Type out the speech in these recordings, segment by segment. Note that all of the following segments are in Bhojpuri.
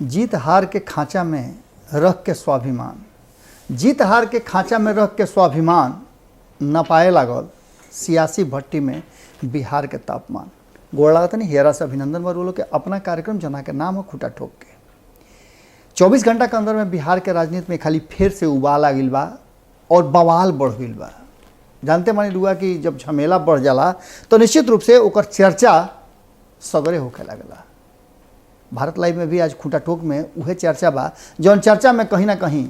जीत हार के खांचा में रख के स्वाभिमान, जीत हार के खांचा में रख के स्वाभिमान न पाए लागल सियासी भट्टी में बिहार के तापमान। गोड़ लागत नहीं हेरा से अभिनंदन बोलो के अपना कार्यक्रम जना के नाम हो खूटा ठोक के 24 घंटा के अंदर में बिहार के राजनीति में खाली फिर से उबाल आ गई बा और बवाल बढ़ गई बा। जानते मानी लुआ कि जब झमेला बढ़ जाला तो निश्चित रूप से ओकर चर्चा सगरे होखे लगला। भारत लाइव में भी आज खूंटा ठोक में उहे चर्चा बा जौन चर्चा में कहीं ना कहीं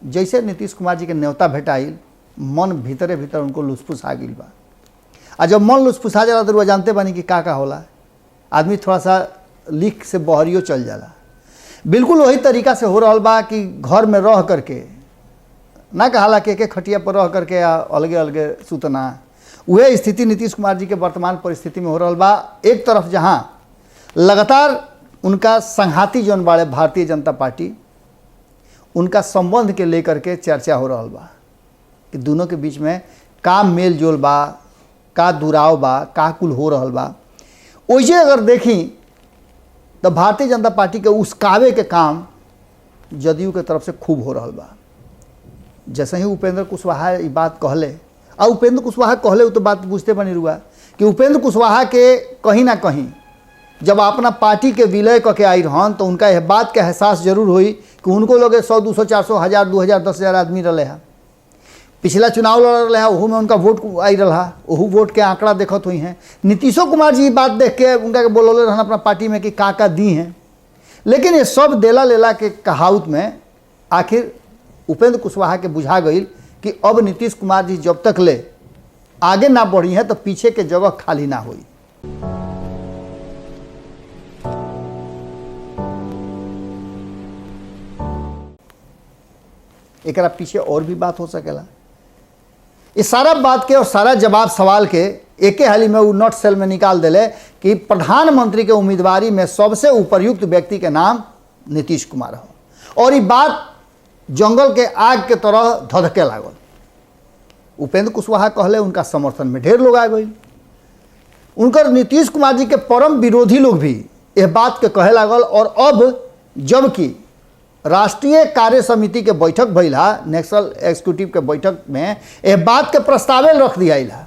जैसे नीतीश कुमार जी के न्योता भेटाइल मन भीतरे भीतर उनको लुसफुस आ गई बा। आ जब मन लुसफुसा जाला तो जानते बानी कि का होला, आदमी थोड़ा सा लिख से बहरियो चल जाला। बिल्कुल वही तरीका से हो रहा बा कि घर में रह करके ना कहाला के खटिया पर रह करके अलगे अलगे सुतना, वह स्थिति नीतीश कुमार जी के वर्तमान परिस्थिति में हो रहा बा। एक तरफ जहाँ लगातार उनका संघाती जौन बाड़े भारतीय जनता पार्टी, उनका संबंध के लेकर के चर्चा हो रहा बा कि दोनों के बीच में का मेल जोल बा, का दुराव बा, का कुल हो रहा बा। वैसे अगर देखी तो भारतीय जनता पार्टी के उसकावे के काम जदयू के तरफ से खूब हो रहा बा। जैसे ही उपेंद्र कुशवाहा ये बात कहले और उपेंद्र कुशवाहा कहले तो बात बुझते बनी रुआ कि उपेंद्र कुशवाहा के कहीं ना कहीं जब अपना पार्टी के विलय करके आई रहन तो उनका यह बात का एहसास जरूर हुई कि उनको लोग 100, 200, 400, 1000, 2000, 10,000 आदमी रहे हैं। पिछला चुनाव लड़ रहा है, वहू में उनका वोट आई रहा, वहू वोट के आंकड़ा देखत हुई हैं। नीतीशो कुमार जी बात देख के उनका बोलोले रहन अपना पार्टी में कि का दी हैं। लेकिन ये सब देला लेला के कहावत में आखिर उपेंद्र कुशवाहा के बुझा गई कि अब नीतीश कुमार जी जब तक ले आगे ना बढ़ी हैं तो पीछे के जगह खाली ना हुई। एकरा पीछे और भी बात हो सकेला। इस सारा बात के और सारा जवाब सवाल के एके हाली में वो नोट सेल में निकाल दिले कि प्रधानमंत्री के उम्मीदवारी में सबसे उपयुक्त व्यक्ति के नाम नीतीश कुमार हो। और ये बात जंगल के आग के तरह धधके लागल। उपेंद्र कुशवाहा कहले उनका समर्थन में ढेर लोग आ गए। उनकर नीतीश कुमार जी के परम विरोधी लोग भी यह बात के कहे लागल। और अब जबकि राष्ट्रीय कार्य समिति के बैठक भइल हा, नेशनल एग्जीक्यूटिव के बैठक में यह बात के प्रस्तावे रख दिया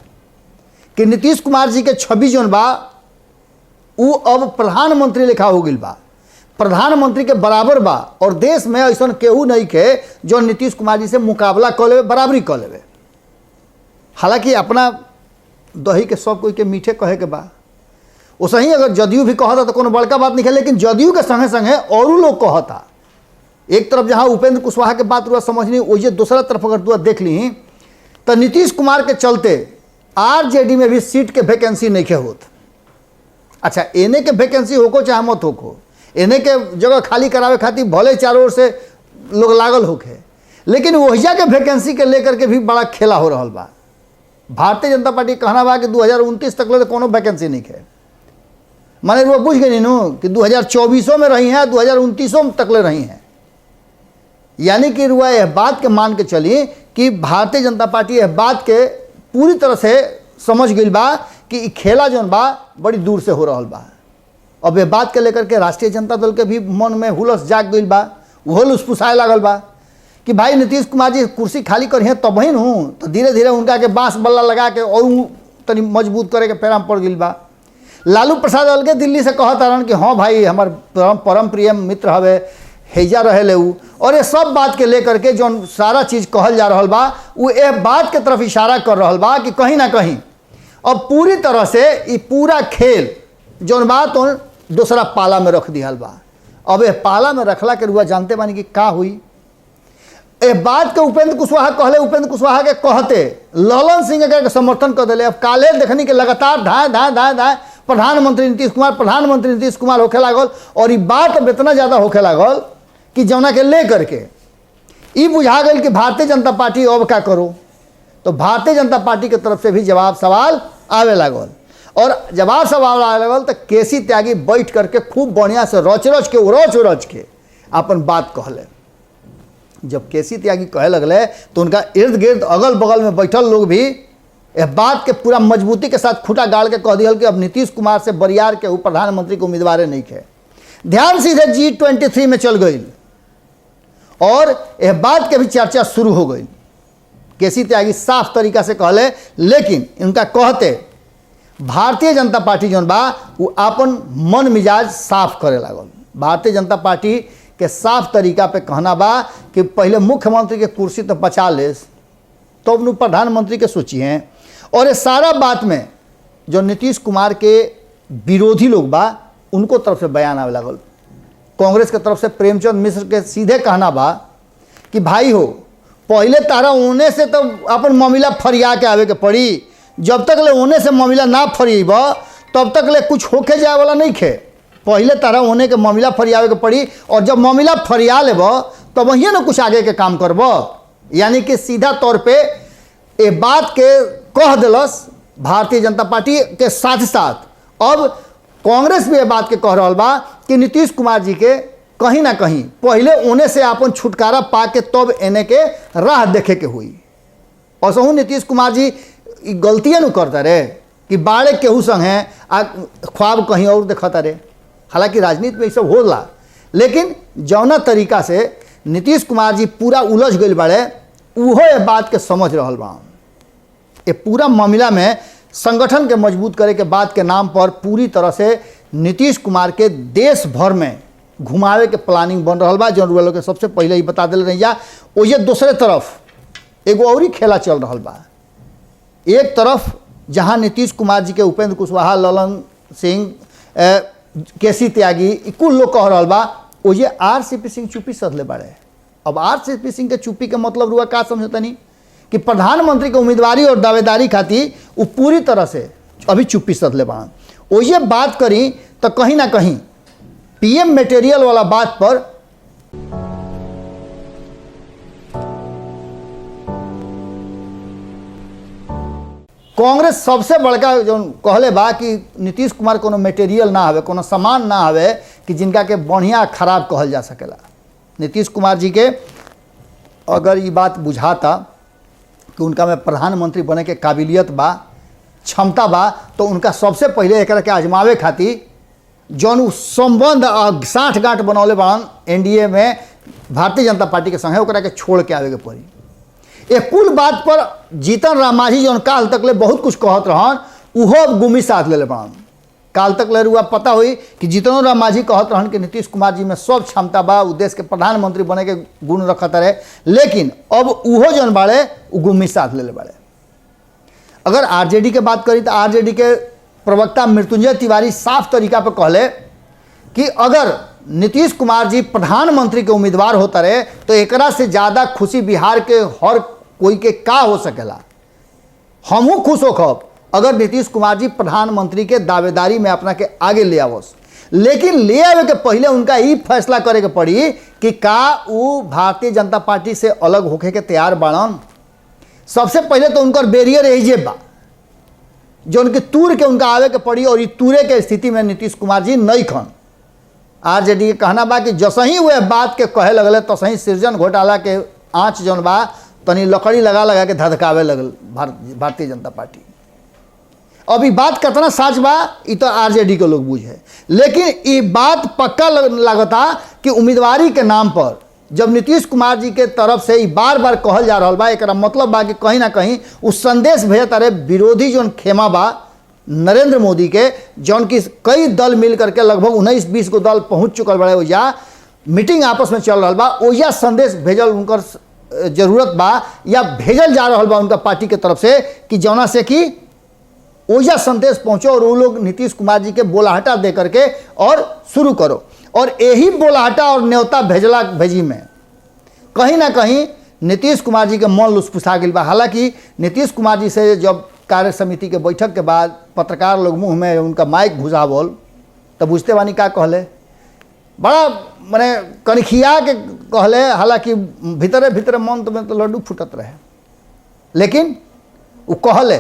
कि नीतीश कुमार जी के छवि जौन बा उ अब प्रधानमंत्री लिखा हो गई बा, प्रधानमंत्री के बराबर बा। और देश में ऐसा केहू नहीं के जो नीतीश कुमार जी से मुकाबला कर ले, बराबरी कर ले। हालांकि अपना दही के सब कोई के मीठे कहे के बा, वैसे ही अगर जदयू भी कहता तो कोनो बड़का बात नहीं है। लेकिन जदयू के संगे संगे और लोग कहता। एक तरफ जहां उपेंद्र कुशवाहा के बात रुआ समझनी, वही दूसरा तरफ अगर दुआ देख ली तो नीतीश कुमार के चलते आरजेडी में भी सीट के वैकेंसी नहीं के होत। अच्छा, एने के वैकेंसी होको चाहे मत होको, एने के जगह खाली करावे खातिर भले चारों ओर से लोग लागल होके, लेकिन वहिजा के वैकेंसी के लेकर के भी बड़ा खेला हो रहा बा। भारतीय जनता पार्टी कहना बा कि 2029 तक ले कोनो वैकेंसी नहीं है। माने वो बुझ गई नु कि 2024 में रही हैं, 2029 तक ले रही हैं। यानी कि रुआ यह बात के मान के चली कि भारतीय जनता पार्टी यह बात के पूरी तरह से समझ गई बा कि खेला जौन बा बड़ी दूर से हो रहा बा। अब यह बात के लेकर के राष्ट्रीय जनता दल के भी मन में हुलस जाग गई बा, वो लुसफुसाए लागल बा कि भाई नीतीश कुमार जी कुर्सी खाली करी हैं तब ही हूँ तो धीरे धीरे उनका के बांस बल्ला लगा के और तनी मजबूत करे के पैराम पड़ गई बा। लालू प्रसाद अलगे दिल्ली से कहता रहन कि हाँ भाई हमार परम प्रिय मित्र हवे, हैजा रहे ले। और ये सब बात के लेकर के जो सारा चीज़ कहल जा रहा बा वो ये बात के तरफ इशारा कर रहा बा कि कहीं ना कहीं अब पूरी तरह से ये पूरा खेल जौन बा तो दूसरा पाला में रख दिया बा। अब यह पाला में रखला के रुआ जानते बानी कि का हुई। ए बात के उपेंद्र कुशवाहा कहले, उपेंद्र कुशवाहा के कहते ललन सिंह के समर्थन कर दिले। अब काले देखनी के लगातार धाए धाए धाए धाए प्रधानमंत्री नीतीश कुमार होखे लागल। और ये बात अब इतना ज़्यादा होखे लागल कि जौना के ले करके ये बुझा गई कि भारतीय जनता पार्टी अब क्या करो। तो भारतीय जनता पार्टी के तरफ से भी जवाब सवाल आवे लागल। और जवाब सवाल आवे लागल तो केसी त्यागी बैठ करके खूब बढ़िया से रच उरच के अपन बात कहले। जब केसी त्यागी कहे लगले तो उनका इर्द गिर्द अगल बगल में बैठल लोग भी यह बात के पूरा मजबूती के साथ खूटा गाड़ के कह दिया कि अब नीतीश कुमार से बरियार के प्रधानमंत्री के उम्मीदवार नहीं है। ध्यान सीधे G23 में चल गई और यह बात के भी चर्चा शुरू हो गई। केसी त्यागी साफ तरीका से कहले, लेकिन इनका कहते भारतीय जनता पार्टी जौन बा वो अपन मन मिजाज साफ करे लागल। भारतीय जनता पार्टी के साफ तरीका पे कहना बा कि पहले मुख्यमंत्री के कुर्सी तो बचा ले तो अब प्रधानमंत्री के सोची हैं। और ये सारा बात में जो नीतीश कुमार के विरोधी लोग बा उनको तरफ से बयान आवे लागल। कांग्रेस के तरफ से प्रेमचंद मिश्र के सीधे कहना बा कि भाई हो, पहले तारा होने से तो अपन मामला फरिया के आवे के पड़ी, जब तक ले होने से मामला ना फरिएब तब तक ले कुछ होके जाए वाला नहीं खे। पहले तारा होने के मामला फरियावे के पड़ी और जब मामला फरिया लेब तब वही ना कुछ आगे के काम करब। यानी कि सीधा तौर पे ये बात के कह दिलस भारतीय जनता पार्टी के साथ साथ अब कांग्रेस भी ये बात के कह रहा बा कि नीतीश कुमार जी के कहीं ना कहीं पहले उन्हें से अपन छुटकारा पा के तब एने के राह देखे के हुई। और सहू नीतीश कुमार जी गलतियाँ न करता रहे कि बाड़े केहू संग हैं आ ख्वाब कहीं और देखता रहे। हालांकि राजनीति में ये सब होला, लेकिन जौना तरीका से नीतीश कुमार जी पूरा उलझ गई बाड़े उहो ये बात के समझ रहल बा। ये पूरा मामला में संगठन के मजबूत करे के बात के नाम पर पूरी तरह से नीतीश कुमार के देश भर में घुमावे के प्लानिंग बन रहा बा। जौन लोग के सबसे पहले ही बता दिल रही जा, वो ये दूसरे तरफ एगो और ही खेला चल रहा बा। एक तरफ जहां नीतीश कुमार जी के उपेंद्र कुशवाहा, ललन सिंह, केसी त्यागी कुल लोग कह रहा बा वो ये RCP सिंह चुप्पी सधले बाड़े। अब RCP सिंह के चुप्पी के मतलब रुआ का समझता नहीं कि प्रधानमंत्री के उम्मीदवारी और दावेदारी खातिर वो पूरी तरह से अभी चुप्पी सधले बाड़न। वो ये बात करी तो कहीं ना कहीं PM मटेरियल वाला बात पर कांग्रेस सबसे बड़का जो कहले बा कि नीतीश कुमार कोनो मटेरियल ना हवे, कोनो सामान ना हवे कि जिनका के बढ़िया खराब कहल जा सकेला। नीतीश कुमार जी के अगर ये बात बुझाता कि उनका में प्रधानमंत्री बने के काबिलियत बा, क्षमता बा, तो उनका सबसे पहले एक के आजमावे खातिर जौन संबंध साठगांठ बनौले बान NDA में भारतीय जनता पार्टी के संगे ओकरा के छोड़ के आवे के पड़ी। ये कुल बात पर जीतन राम मांझी जौन काल तक ले बहुत कुछ कहत रहन उहो गुमी साथ ले बान। काल तक ले रुआ पता हुई कि जीतनो राम मांझी कहत रहन कि नीतीश कुमार जी में सब क्षमता बा, उ देश के प्रधानमंत्री बने के गुण रखत रहे, लेकिन अब उहो जौन बाड़े उ गुमी साथ ले बाड़े। अगर RJD के बात करी तो RJD के प्रवक्ता मृत्युंजय तिवारी साफ तरीका पर कहले कि अगर नीतीश कुमार जी प्रधानमंत्री के उम्मीदवार होता रहे तो एकरा से ज़्यादा खुशी बिहार के हर कोई के का हो सकेला। हमहू खुश होखब अगर नीतीश कुमार जी प्रधानमंत्री के दावेदारी में अपना के आगे ले आवस, लेकिन ले आवे के पहले उनका ये फैसला करे के पड़ी कि का वो भारतीय जनता पार्टी से अलग होके के तैयार बाड़न। सबसे पहले तो उनकर बैरियर यही बा जो उनके तूर के उनका आवे के पड़ी, और ये तूरे के स्थिति में नीतीश कुमार जी नहीं खन। RJD के कहना बा कि जसही वह बात के कहे लगल तसही सृजन घोटाला के आँच जौन बा तनी लकड़ी लगा लगा के धधकावे लगल भारतीय जनता पार्टी। अब ये बात कितना सच बा ये तो RJD के लोग बूझे, लेकिन ये बात पक्का लगता कि उम्मीदवारी के नाम पर जब नीतीश कुमार जी के तरफ से बार बार कहल जा रहा बा, एक मतलब बा कि कहीं ना कहीं उस संदेश भेजता रहे विरोधी जौन खेमा बा नरेंद्र मोदी के, जौन की कई दल मिल करके लगभग 19-20 को दल पहुंच चुकल बड़े, ओजा मीटिंग आपस में चल रहा बा, ओजा संदेश भेजल उनकर जरूरत बा या भेजल जा रहा बा उनका पार्टी के तरफ से कि जौना से कि ओजा संदेश पहुँचो और वो लोग नीतीश कुमार जी के बोलाहटा दे करके और शुरू करो। और यही बोलाहटा और न्योता भेजी में कहीं ना कहीं नीतीश कुमार जी के मन लुसफुसा गई बा। हालांकि नीतीश कुमार जी से जब कार्य समिति के बैठक के बाद पत्रकार लोग मुंह में उनका माइक घुसावल तो बुझते बानी का कहले, बड़ा माने कनखिया के कहले। हालांकि भीतरे भीतरे मन में तो लड्डू फुटत रहे, लेकिन वो कहले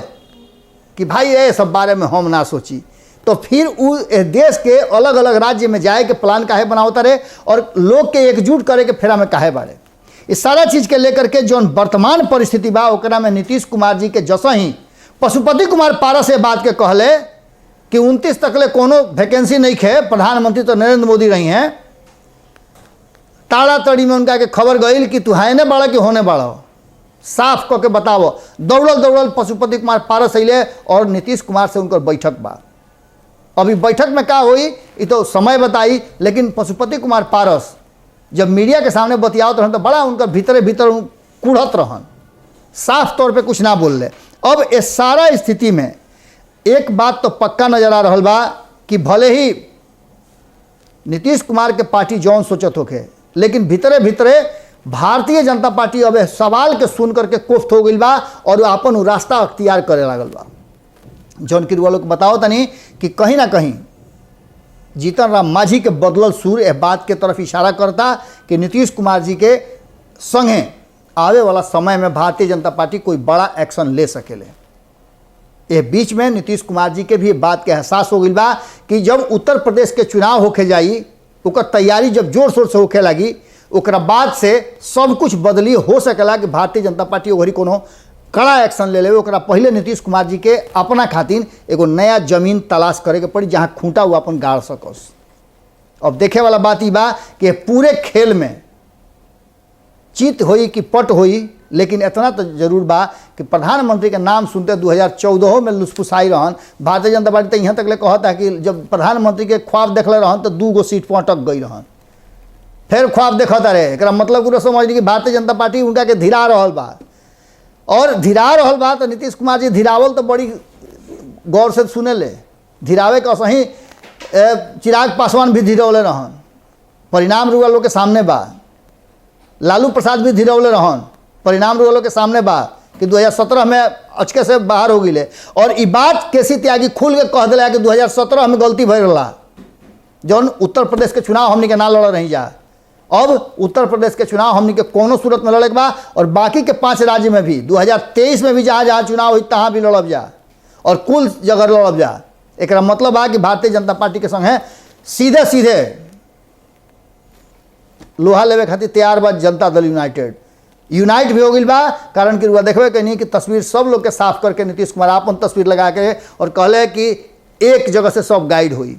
कि भाई ये सब बारे में हम ना सोची। तो फिर वो देश के अलग अलग राज्य में जाए के प्लान काहे बनावता रहे और लोग के एकजुट करे के फेरा में काहे बारे। इस सारा चीज़ के लेकर के जो वर्तमान परिस्थिति बा ओकरा में नीतीश कुमार जी के जैसा ही पशुपति कुमार पारस से बात के कहले कि 29 तकले कोनो वैकेंसी नहीं खे, प्रधानमंत्री तो नरेंद्र मोदी रही हैं, ताड़ातड़ी में उनका के खबर गई कि तू है ने बाड़ा कि होने बाड़ा, साफ करके बताओ। दौड़ल दौड़ल पशुपति कुमार पारस अले और नीतीश कुमार से उनकर बैठक बा। अभी बैठक में का हुई ये तो समय बताई, लेकिन पशुपति कुमार पारस जब मीडिया के सामने बतियावत रहन तो बड़ा उनका भीतरे भीतर कुढ़त रहन, साफ तौर पे कुछ ना बोल ले। अब इस सारा स्थिति में एक बात तो पक्का नजर आ रहा बा कि भले ही नीतीश कुमार के पार्टी जौन सोचत होके, लेकिन भीतरे भीतरे भारतीय जनता पार्टी अब सवाल के सुन करके कोफ्त हो गई बा और अपन रास्ता अख्तियार करे लागल बा। जौन की लोग बताओ तनी कि कहीं ना कहीं जीतन राम मांझी के बदलल सुर इस बात के तरफ इशारा करता कि नीतीश कुमार जी के संगे आवे वाला समय में भारतीय जनता पार्टी कोई बड़ा एक्शन ले सकेले। ये बीच में नीतीश कुमार जी के भी बात के एहसास हो गई बा कि जब उत्तर प्रदेश के चुनाव होके जाई, ओकर तैयारी जब जोर शोर से होके लगी, ओकरा बाद से सब कुछ बदली हो सकेला कि भारतीय जनता पार्टी ओघरी कोनो कड़ा एक्शन ले लेवे। ओकरा पहले नीतीश कुमार जी के अपना खातिर एगो नया जमीन तलाश करे के पड़ी जहाँ खूंटा वो अपन गाड़ सकस। अब देखे वाला बात ई बा कि पूरे खेल में चित होई कि पट होई, लेकिन इतना तो जरूर बा कि प्रधानमंत्री के नाम सुनते 2014 में लुसफुसाई रहन। भारतीय जनता पार्टी तो यहाँ तक ले कहता है कि जब प्रधानमंत्री के ख्वाब देखले रहन तो 2 गो सीट पर अटक गई रहन, फिर ख्वाब देखता रहे। एक मतलब पूरा समझ ली कि भारतीय जनता पार्टी उनका के धीरा रहल बा, और धीरा रहल बा तो नीतीश कुमार जी धीरावल तो बड़ी गौर से सुने ले। धीरावे का सही चिराग पासवान भी धीरवले रहन, परिणाम रुआ लोग के सामने बा। लालू प्रसाद भी धीरवले रहन, परिणाम रुआ लोग के सामने बा कि 2017 में अचके से बाहर हो गई। और ये बात केसी त्यागी खुल के कह दिला कि 2017 में गलती भर रहा, जौन उत्तर प्रदेश के चुनाव हमनी के ना लड़ रही जा। अब उत्तर प्रदेश के चुनाव हमनी के कोनो सूरत में लड़े के बा, और बाकी के 5 राज्य में भी 2023 में भी जहाँ जहाँ चुनाव हुई तहाँ भी लड़ब जा, और कुल जगह लड़ब जा। एक मतलब है कि भारतीय जनता पार्टी के संगे सीधे सीधे लोहा लेवे खातिर तैयार बा जनता दल यूनाइट भी हो गई बा। कारण कि देखबे कहीं कि तस्वीर सब लोग के साफ करके नीतीश कुमार अपन तस्वीर लगा के और कहले कि एक जगह से सब गाइड हुई।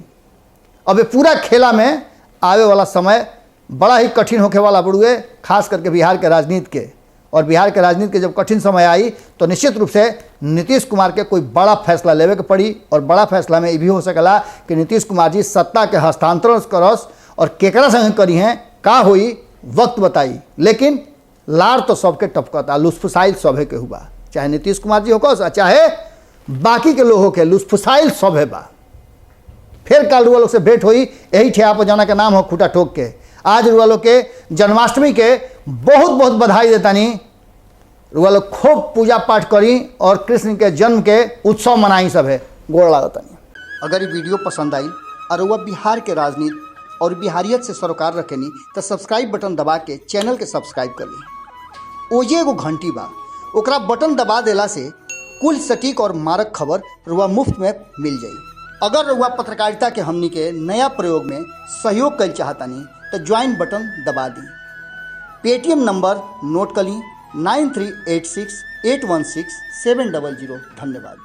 अब ये पूरा खेला में आवे वाला समय बड़ा ही कठिन होके वाला बड़ुए, खास करके बिहार के राजनीति के। और बिहार के राजनीति के जब कठिन समय आई तो निश्चित रूप से नीतीश कुमार के कोई बड़ा फैसला लेवे के पड़ी, और बड़ा फैसला में ये भी हो सकला कि नीतीश कुमार जी सत्ता के हस्तांतरण करस, और केकरा संग करी हैं का हुई वक्त बताई। लेकिन लार तो सबके टपकता, लुसफुसाइल सभे के हुआ, चाहे नीतीश कुमार जी होकस चाहे बाकी के लोगों के लुसफुसाइल सभे बा। फिर कल रुआ लोग से भेंट हुई यही ठिया पर जाना के नाम हो खूटा ठोक के। आज रुआ लोग के जन्माष्टमी के बहुत बहुत बधाई देतानी। रुआ लोग खूब पूजा पाठ करी और कृष्ण के जन्म के उत्सव मनाई सब है, गोड़ लागतानी। अगर ये वीडियो पसंद आई और रुआ बिहार के राजनीति और बिहारियत से सरोकार रखेनी तो सब्सक्राइब बटन दबा के चैनल के सब्सक्राइब कर ली। ओजे एगो घंटी बा, ओकरा बटन दबा देला से कुल सटीक और मारक खबर रुआ मुफ्त में मिल जाई। अगर रुआ पत्रकारिता के हमनी के नया प्रयोग में सहयोग कर चाहतानी तो ज्वाइन बटन दबा दी। पेटीएम नंबर नोट कर ली 9386816700। धन्यवाद।